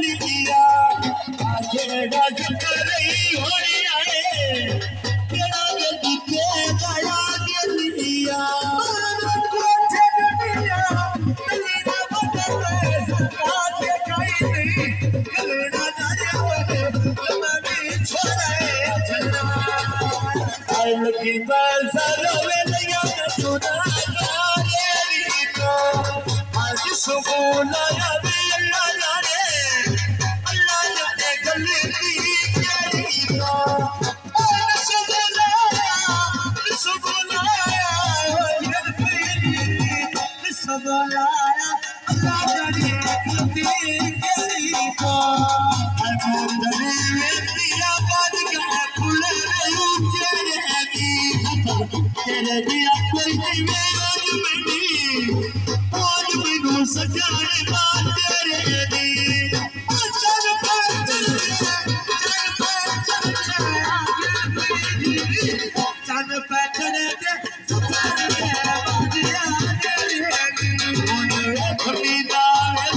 लिया आगे गज करे होनी आए तेरा गदी के गया के लिया को जगदिया तेरा बदले सका के कहीं नहीं गलना जाने लमनी छोड़े चला आई लगी बल सरोवे लिया तूना ये को आज सुकून आया अल्लाह जाने गलती केरी को सुकून आया अल्लाह जाने गलती केरी को तेरे दिया कोई नहीं आज मैनू सजाने बात तेरे दी चल पैठने दे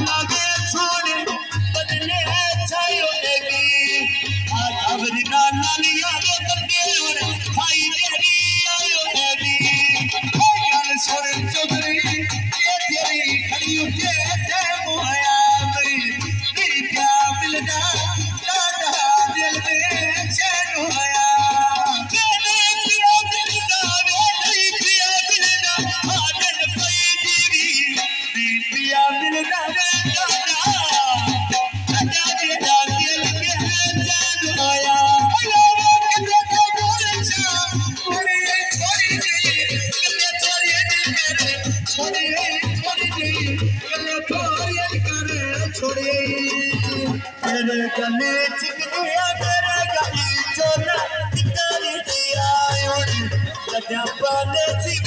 लगे सोने बदले छायो नालिया खाई चौधरी तेरी खड़ी उठे मोया गई नहीं क्या मिलना लाडा दिल में चैन होया नहीं पिया मिलना आदन पई दीदी नहीं पिया मिलना लाडा दिल में चैन होया तेरे गले चिक दिया तेरे गली चोला कर दिया लगा पाने चिक